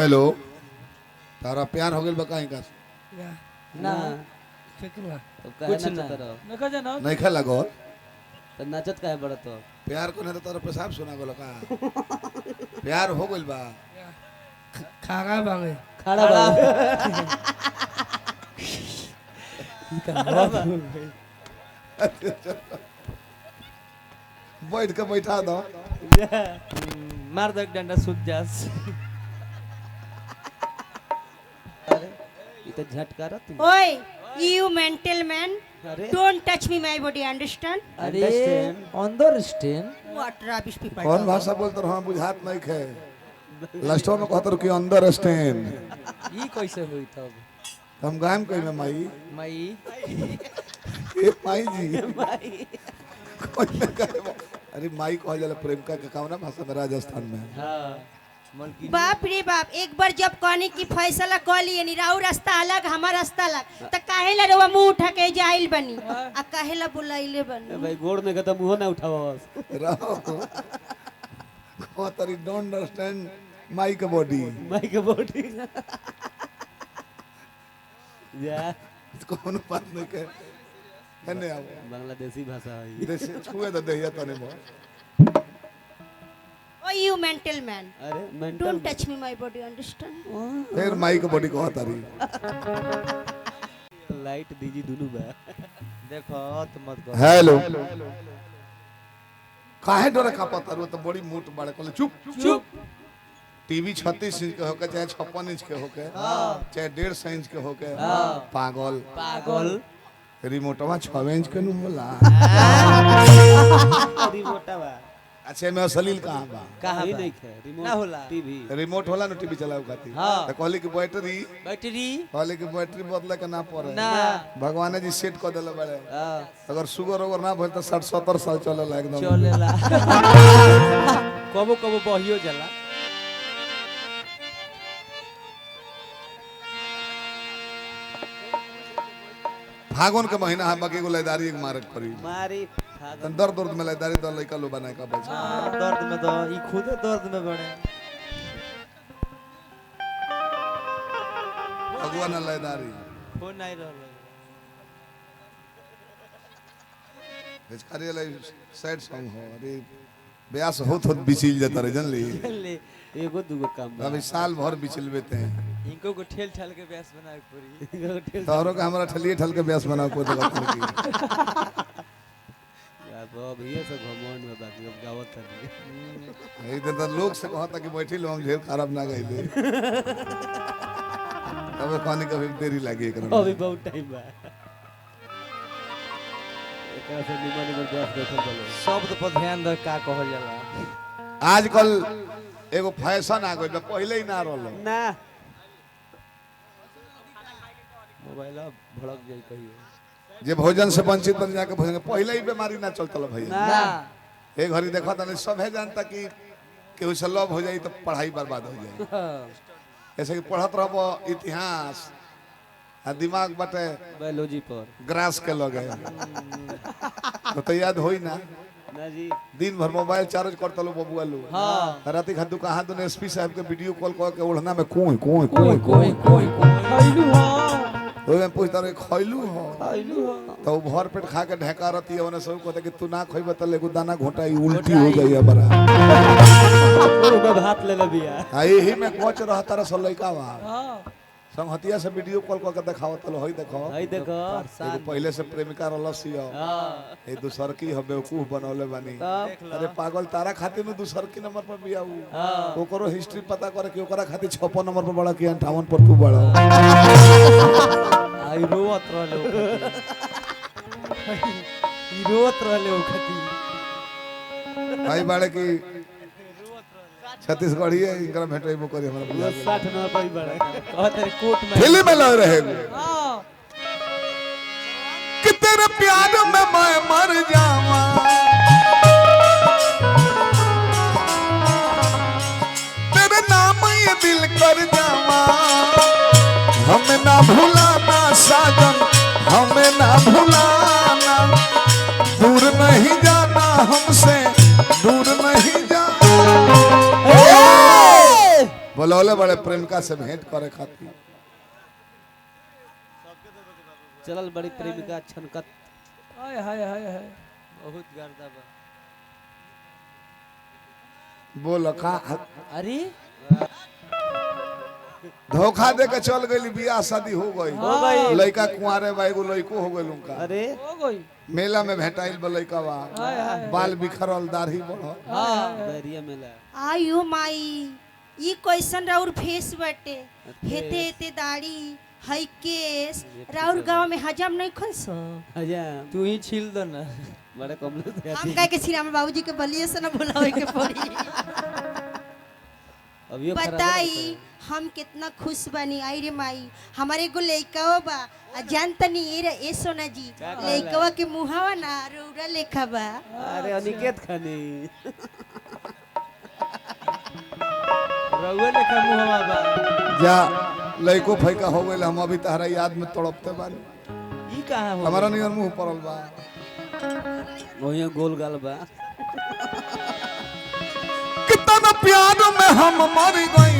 Hello तारा प्यार हो गइल बा काहे का ना फेंकला तो काहे कुछ नाचत ना। रहो नका जाना नहीं खेला गो तो नाचत काहे बड़ तो प्यार को नहीं तो तारा पेशाब सुना गोलो का प्यार हो गइल बा खागा बांगे खड़ा बा बैठ के बैठा दो मार दो एक डंडा सूख जास अरे ये तो झटका रहा तू Oi, you mental man. अरे Don't touch me, my body, understand? अरे Understand? Understand What rubbish people कौन talk भाषा about. बोलते रहो बुझात नहीं खे लास्टो में कहते रहो कि अंदर स्टैंड ई कैसे हुई तब हम गायम कही में माई मई ए माई जी कोई ना कहे अरे माई कह जाला प्रेमिका के कामना भाषा में राजस्थान में हां मलकी बाप रे बाप, एक बार जब कहनी की फैसला कर लिए नी राउ रास्ता अलग हमार रास्ता अलग त काहे ला रवा मुंह उठा के जाइल बनी आ काहे ला बुलाइले बनी भाई गोड़ में के तो मुंह ना उठावा बस रहो को तरी डोंट अंडरस्टैंड माई के बॉडी माई के बॉडी या कौन बात नहीं के कने आओ बांग्लादेशी भाषा है देश छुए तो देहिया तने बो Oh, you mental man. अरे mental Don't touch me, my body, understand? फिर माई के बॉडी को तारी लाइट दीजी दुनु बा देखो तो मत कर हेलो काहे डरे का पता रो तो बड़ी मोट बड़े कोले चुप चुप टीवी 36 इंच के होके चाहे 56 इंच के होके चाहे 1.5 इंच के होके पागल पागल रिमोटवा 6 इंच के नु होला रिमोट बा अच्छा में अश्लील कहां बा कहां ये बा? नहीं है रिमोट ना होला। टीवी रिमोट होला न टीवी चलाऊ खातिर हाँ। तो कहली कि बैटरी बैटरी बदले के ना पड़े ना भगवान जी सेट कर देले बड़े हां अगर शुगर ओवर ना भइल तो 60 70 साल चलेला एकदम चलेला कबो कबो बहियो जाला फागुन के महीना है बाकी एगो लैदारी एक मारक पड़ी मारी तन दर्द दर्द में लैदारी तो लइका लो बनाए का बच दर्द में तो ई खुदे दर्द में बने भगवान लैदारी फोन नहीं रहल बेचारी वाला सैड सॉन्ग हो अरे ब्यास होत होत बिचिल जाता रे जानली ले एगो दुगो काम बा अभी साल भर बिचलबेते हैं इनको को ठेल ठाल के ब्यास बनाए पूरी एगो ठेल तोहरो का हमरा ठलिए ठल के ब्यास बनाओ को देगा की यार अब ये सब घमंड में बाकी अब गावत नहीं यही दिन तो लोग से कहता कि बैठी लो हम ढेर खराब ना गइले तब पानी कभी देरी लगी एकरा अभी बहुत टाइम बा एकरा से निमन निमन ब्यास बैठल चलो शब्द पर ध्यान दे का कहल जाला आजकल एगो फैशन आ गइल बा पहले ही ना रहल ना मोबाइल भड़क जाई कहियो जे भोजन से वंचित बन जाके भोजन पहले ही बीमारी ना चलतल भैया ना एक घड़ी देखा था सब है जानता कि केहू से लव हो जाई तो पढ़ाई बर्बाद हो जाई ऐसे कि पढ़त रहबो इतिहास आ दिमाग बाटे बायोलॉजी पर ग्रास के लगे तो याद होई ना ना जी दिन भर मोबाइल चार्ज करता लो बबुआ लो हां राती खादू कहां दुने एसपी साहब के वीडियो कॉल कर के ओढ़ना में कोई कोई कोई कोई खैलू हां ओए में पूछता रे खइलू हो खैलू हां तो भर पेट खा के ढेका रहती है ओने सब कहते कि तू ना खइबे त एगो दाना घोटाई उल्टी हो जाई बड़ा में भात ले ले बिया आ यही में कोच रहता रे लइका बा हां संहतिया से वीडियो कॉल करके दिखावत लो होई देखो हई देखो एगो पहले से प्रेमिका रहलसियो हां ए दूसर की हम बेवकूफ बनौले बानी तब अरे पागल तारा खातिर में दूसर की नंबर पर बिया ओकरो हिस्ट्री पता करे कि ओकरा खातिर 56 नंबर पर बड़ा कि 58 पर तू बड़ा आई रोवत रहले ई रोवत रहले ओखती भाई बाड़े की छत्तीसगढ़ी है इनका भेटैबो करी हमरा बुझा 60 नंबर पर ही बड़ा कहते कोट में फिल्म में लग रहे हां कि तेरे प्यार में मैं मर जावा तेरे नाम ये दिल कर जावा हमें ना भुलाना साजन हमें ना भुलाना दूर नहीं जाना हमसे दूर नहीं जाना बोलौले बड़े प्रेमिका से भेंट करे खातिर। चलल बड़ी प्रेमिका छनकत हाय हाय हाय हाय बहुत गर्दा बा। बोल का अरे धोखा दे के चल गई, बियाह शादी हो गई, हो गई। लड़का कुंवारे बा, एगो लड़को हो गई उनका। अरे हो गई मेला में भेटाइल बा लड़का बा, हाय हाय बाल बिखरल, दाढ़ी बढ़ल। हाँ बैरिया मेला आयो माई ई कैसन राउर फेस बाटे, हेते हेते दाढ़ी हई केस, राउर गांव में हजम नहीं खइसो। हजाम तू ही छील दो ना। बड़े कमले थे हम कह के श्री राम बाबूजी के बलिए से ना बुलावे के पड़ी। अभी बताई हम कितना खुश बनी। आई रे माई हमारे एगो लइकावा बा, आ जानता नहीं ए सोना जी का कहला? लइकावा के मुहावा ना रौरा लेखा बा। अरे अनिकेत खानी रउए लेखा मुहवा बा। जा लड़को फैका हो गई, हम अभी तहरा याद में तड़पते बानी। ई कहां हो हमारा नियर मुंह पड़ल बा। वही गोल गाल बा। कितना प्यार में हम मर गई,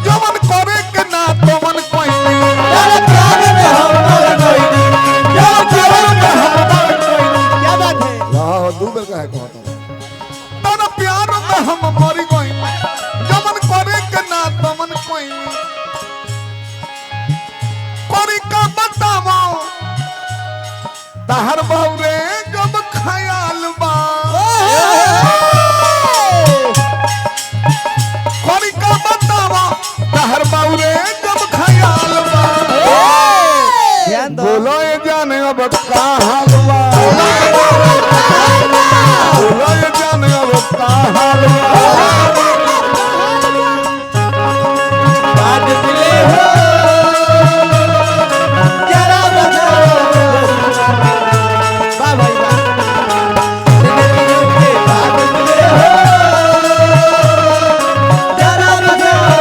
जवन करे के ना तवन कोई क्या बात है? दू बेर कहे कहता तारा प्यार में हम मर गई, जवन करे के ना तवन कोई करी का बतावो तहर बौरे जब ख्याल बा, करी का बतावो तहर बौरे जब ख्याल बा। ध्यान दो। बोलो ये जाने अब का हाल बा, बोलो ये जाने अब का हाल बा। बाद मिले हो जरा बताओ। वाह भाई वाह। जिंदगी के बाद मिले हो जरा बताओ।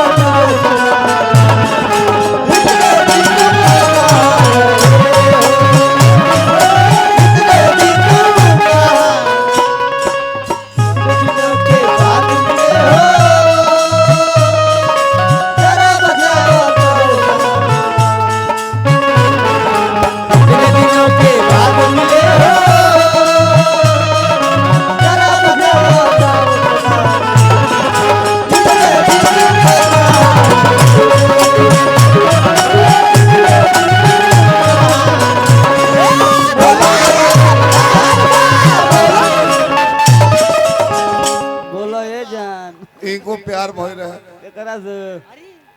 बोलो ये जान इनको प्यार भई रहे एकरा से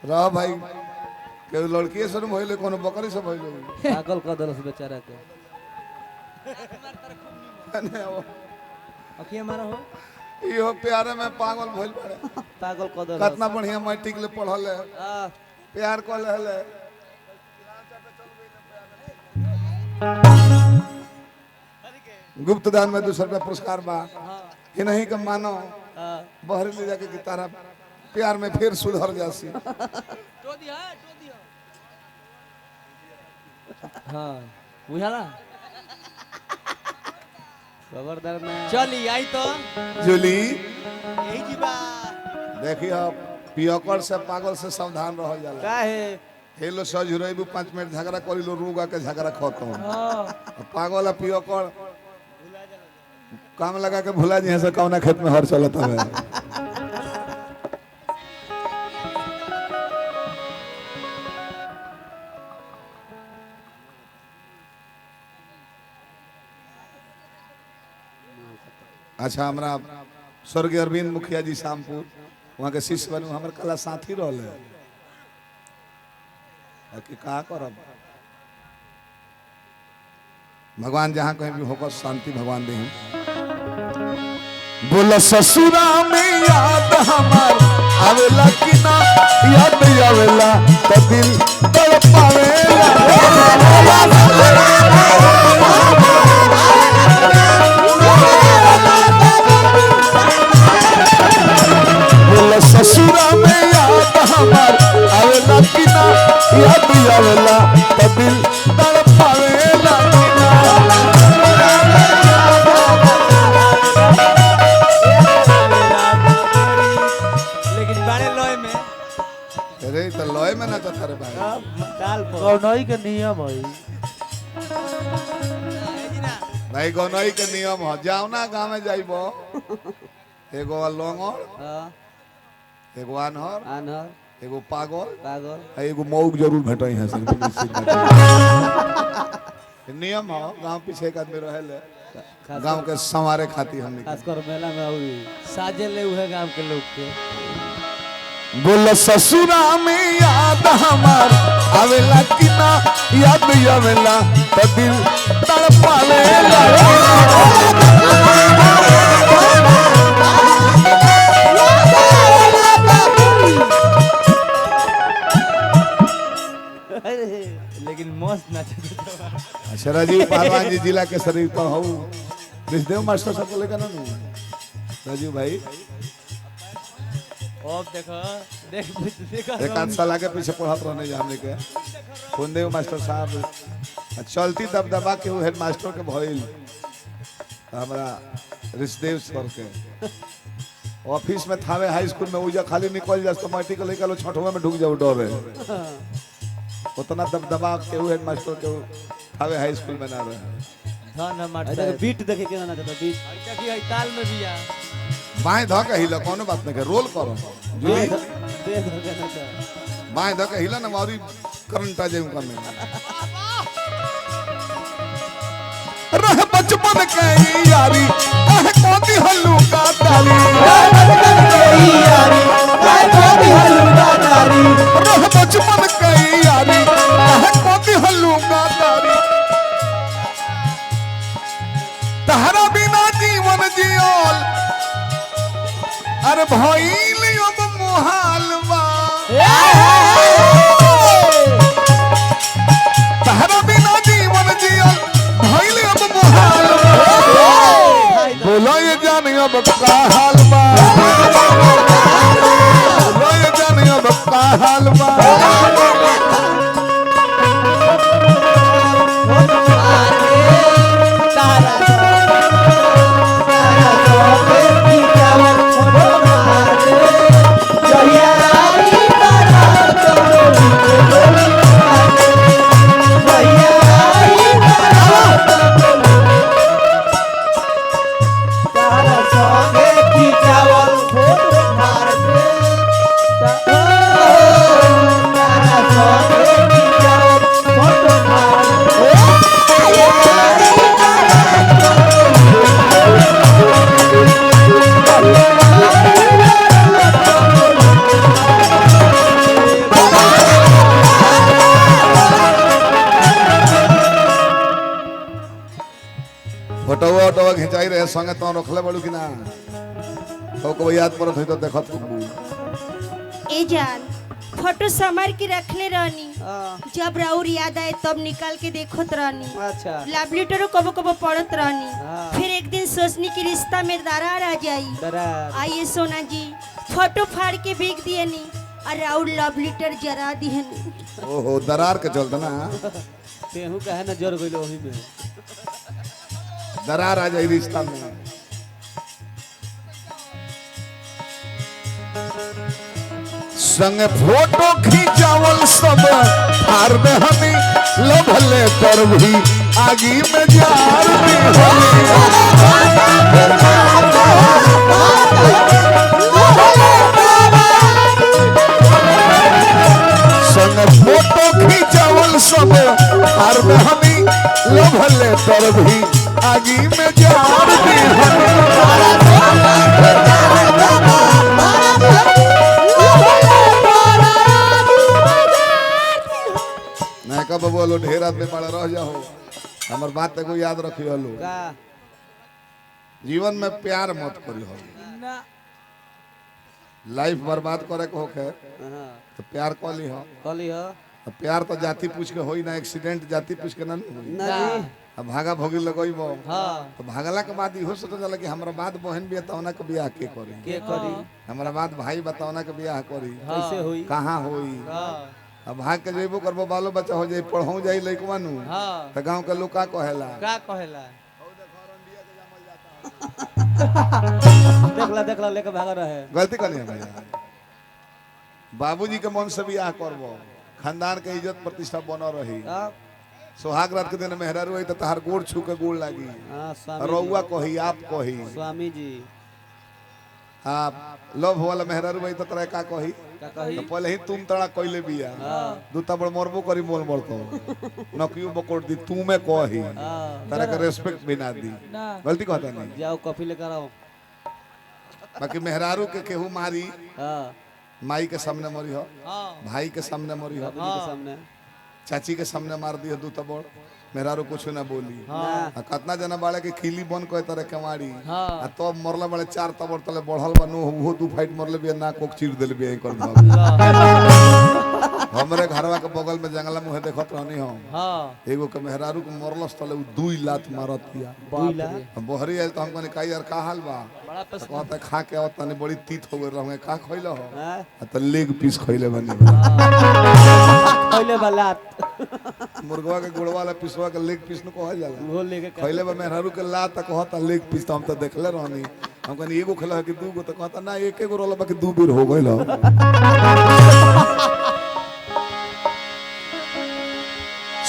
रह भाई के लड़की से भइले कोनो बकरी से भइले पागल कर दलस बेचारा के। अखिया मारा हो इहो प्यारे में पागल भइल पड़े। पागल कर दलस। कितना बढ़िया मैट्रिक ले पढ़ल है, आ, प्यार कर ले। गुप्त दान में 200 रुपया पुरस्कार बा कि नहीं के मानो आ, बहरी ले जाके कि तारा प्यार में फिर सुधर जासी। हाँ बुझाला। खबरदार ना चली आई तो जूली यही जीवा। देखिए आप पियकर से पागल से सावधान रह जाला। का है हेलो सजुरेबू 5 मिनट झगड़ा करी लो, रूगा के झगड़ा खत्म। हाँ पागल पियकर काम लगा के भुला जी से कौना खेत में हर चलता है। अच्छा हमरा स्वर्गीय अरविंद मुखिया जी शामपुर वहाँ के शिष्य बनू, हमारे कला साथी रहे कि का करब। भगवान जहाँ कहीं भी होकर शांति भगवान दे। बोला ससुरा में याद हमार आवेला कि ना, याद आवेला तो दिल तड़पावेला। बोला ससुरा में याद हमार आवेला कि ना, याद आवेला तो दिल तड़पावेला कि ना। गौनई के नियम है भाई गौनई के नियम हो जाओ ना गाँव में जाइबो एगो लोंगोर हाँ एगो अनहर आनर एगो पागल पागल आ एगो मऊक जरूर भेटई है सर नियम हो गांव पीछे एक आदमी रहेले गांव के संवारे खाती हमने खासकर मेला में और साजे ले उहे गांव के लोग के बोल ससुरा में याद हमार आवेला कि ना याद आवेला तो दिल तड़पावेला लेकिन मस्त नाचे अच्छा राजीव पहलवान जी जिला के शरीर तो हो विष्णु मास्टर साहब को लेकर ना नू राजीव भाई अब देखो देख देखो एक आध साल आगे पीछे पढ़त रहने जाने के कुंदेव मास्टर साहब चलती दबदबा के वो हेड मास्टर के भइल हमारा ऋषदेव सर के ऑफिस में थावे हाई स्कूल में उजा खाली निकल जा तो माटी को लेकर लो छठवा में ढुक जाओ डरे उतना दबदबा के वो हेड मास्टर के थावे हाई स्कूल में ना रहे धन मारता है बीट देखे के ना चाहता बीट देखी है ताल में भी आ बाएं धो के हिला कोनो बात नहीं के रोल करो देख के ना चाहता बाएं धो के हिला ना मारी करंटा जे उनका में रह बचपन के यारी कह कोती हल्लू का ताली रह बचपन के यारी कह कोती हल्लू का ताली तहरा बिना जीवन जियोल अरे भइल अब मुहाल बा तहरा बिना जीवन जियोल भइल अब मुहाल बा बोलो ये जान अब का हाल बा बोलो ये जान अब का हाल बा फोटोवा ओटोवा खिंचाई रहे संगे तो रखले बड़ू कि ना तो को याद पड़त होई तो देखत ए जान फोटो संभाल के रखले रहनी जब राउर याद आए तब निकाल के देखत रहनी अच्छा लव लेटर कबो कबो पढ़त रहनी हाँ। फिर एक दिन सोचनी कि रिश्ता में दरार आ जाई दरार आइए सोना जी फोटो फाड़ के बिक दियनी और राउर लव लेटर जरा दियनी ओहो दरार के चलता ना तेहू कहे ना जोर गइलो ओही में दरार आ जाई रिश्ता में संग फोटो खिंचावल सब हार में हमी लभले कर भी आगी में जार में संग फोटो खिंचावल सब हार में हमी लभले कर भी आगी में जार में का बबुआ लो ढेर आदमी पड़ा रह जाओ हमर बात को याद रखियो लो का जीवन में प्यार मत करियो ना लाइफ बर्बाद करे को होखे हां तो प्यार कली हो कली हो प्यार तो जाति पूछ के होई ना एक्सीडेंट जाति पूछ के ना होई ना जी अब भागा भोगी लगइबो हां तो भागला के बाद इहो सोच जाला कि हमरा बाद बहन भी तौना के बियाह के करी के करी हमरा बाद भाई बतावना के बियाह करी कैसे होई कहां होई हां अब भाग के जेबो करबो बालो बच्चा हो जाई पढ़ऊ जाई लइकवा नु हां त गांव के लोग का कहेला का कहेला देखला लेके भाग रहे गलती करनी है भैया बाबूजी के मन से बियाह करबो खानदान के इज्जत प्रतिष्ठा बना रही। हाँ सुहाग रात के दिन मेहरारू आई तो तहार गोड़ छू के गोड़ लागी। स्वामी रउआ कही आप कही जी, स्वामी जी हाँ लव वाला मेहरारू भाई तो तरह का कही का कही तो पहले ही तुम तड़ा कइले बिया दू तबड़ मरबो करी मोल मरतो नकियो बकोट दी तू में कही तरह का रेस्पेक्ट भी ना दी गलती कहता नहीं। जाओ कॉफी लेकर आओ। बाकी मेहरारू के केहू मारी हाँ माई के सामने मरी हो भाई के सामने मरी हो के सामने चाची के सामने मार दी हो दू तबड़ मेहरारू कुछ ना बोली हाँ। आ कतना जना बाड़े के खिली बन कोई तरह कमाड़ी हाँ। आ तो मरला बड़े 4 तबड़ तले बढ़ल बनू वो 2 फाइट मरले बिया ना कोक चीर देले बिया कर दो हमरे घरवा के बगल में जंगला मुहे देखत रहनी हम हाँ एगो के मेहरारू के मरलस तले 2 लात मारत दिया हम बहरी आइल तो हम कहने का यार का हाल बा बड़ा पसंद कहता खा के आवत तने बड़ी तीत हो गइल रहंगे का खइलो हो हाँ? आ त लेग पीस खइले बनी पहले वाला मुर्गवा के गुड़वा वाला पीसवा के लेग पीस न कहल जाला वो लेके खइले बा मेहरारू के लात त कहता लेग पीस त हम त देखले रहनी हम कहनी एगो खइला कि 2 गो त कहता ना एक एगो रोला बाकी 2 बेर हो गइल हो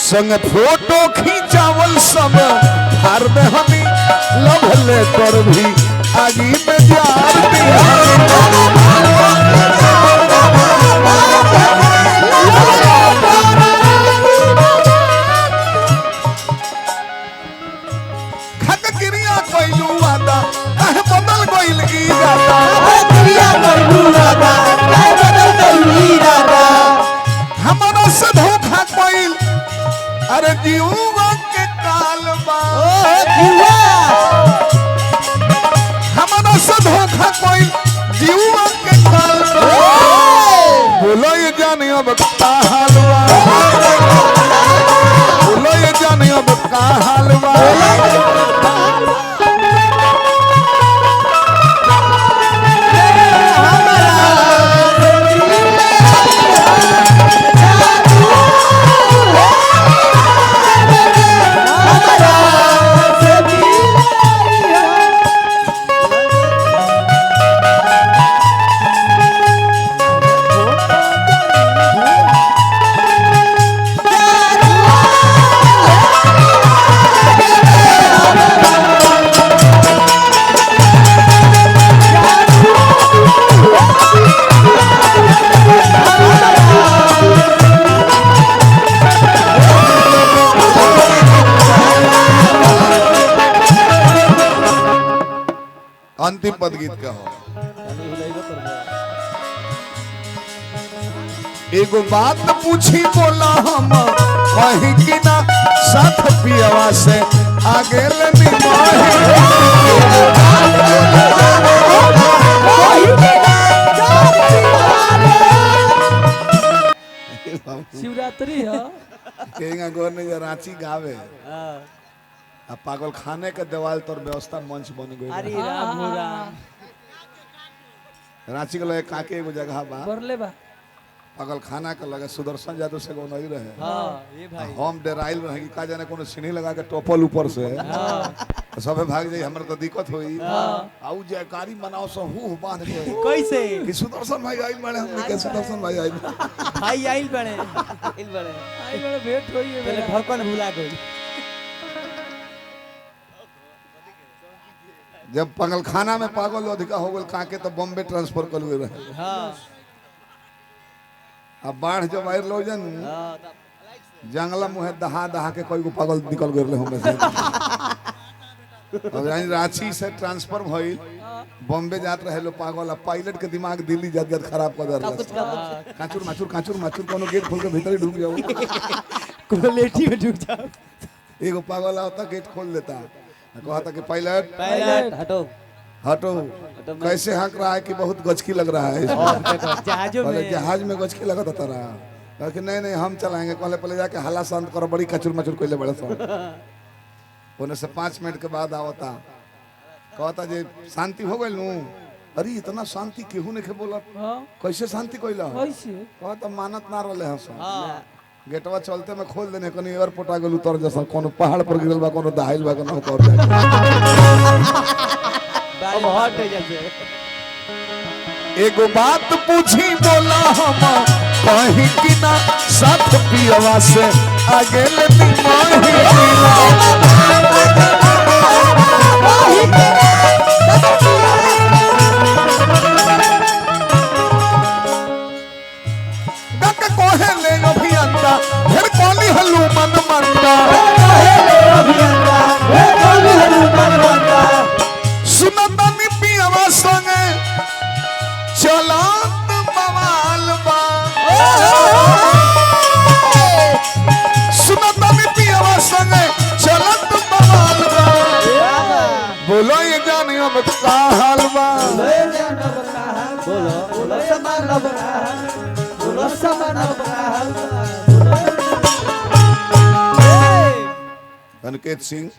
संग फोटो खींचावल सब हार में हमी लव लेटर भी आगी में जार दिया खक क्रिया कोइलू वादा कह बदल कोइल इरादा क्रिया कोइलू वादा कह बदल कोइल इरादा हमारा से धोखा कोइल अरे जीवा के काल बा हमारा से धोखा कोइल जीवा के काल बा बोलो ये जाने अब का हाल बा बोलो ये जाने अब का हाल बा अंतिम पद गीत का हो एगो बात पूछी बोला हम कहीं कि ना साथ पियवा से आगे लेनी शिवरात्रि है कहेंगे गोर ने रांची गावे आ पागल खाने के देवाल तर व्यवस्था मंच बन गई अरे राम हो राम रांची के लगे काके एगो जगह बा बरले बा पागल खाना के लगे सुदर्शन यादव से गो नहीं रहे हाँ ये भाई हम डेराइल रहे कि का जाने कोनो सीढ़ी लगा के टोपल ऊपर से सबे भाग जाई हमरा तो दिक्कत होई आउ जयकारी मनाओ सो हु बांध के कैसे कि सुदर्शन भाई आइल बड़े हम के सुदर्शन भाई आइल भाई आइल बड़े आई बड़ा भेंट होई है पहले ढक्कन भुला गई जब पागल खाना में पागल अधिका हो गल काके तो बॉम्बे ट्रांसफर कर हुए रहे हाँ अब बाढ़ जब आइल लो जन जंगला मुहे दहा दहा के कोई को पागल निकल गए हम से अब यानी रांची से ट्रांसफर भइल बॉम्बे जात रहे लो पागल अब पायलट के दिमाग दिल्ली जात जात खराब कर दे काचुर माचुर कोनो गेट खोल के भीतर ही ढुक जाओ क्वालिटी में ढुक जाओ एगो पागल आता गेट खोल देता कहता कि पायलट पायलट हटो हटो कैसे हंक रहा है कि बहुत गचकी लग रहा है जहाजों पहले में जहाज में गचकी लगता तारा कि नहीं नहीं हम चलाएंगे पहले पहले जाके हला शांत करो बड़ी कचुर मचुर कोई बड़े सब होने से 5 मिनट के बाद आवता कहता जे शांति हो गई नू अरे इतना शांति केहू नहीं के बोला कैसे शांति कोइला कैसे कहता मानत ना रहे हस गेटवा चलते में खोल देने कनी एयरपोर्ट आ गेल उतर जैसा कोनो पहाड़ पर गिरल बा कोनो दहाइल बा कोनो कर जाए अब हट जैसे एगो बात पूछी बोला हम कहीं कि ना साथ पियवा से आगे लेती माही डक कोहे ले अभियंता फिर कोली हलू मन मंदा सुनंदनी पियवा संगे चलात बवाल बा सुनंदनी पियवा संगे चलत बवाल बा बोलो ये जानी अब का हाल बा बोलो बोलो समान अब बोलो समान अब अनिकेत सिंह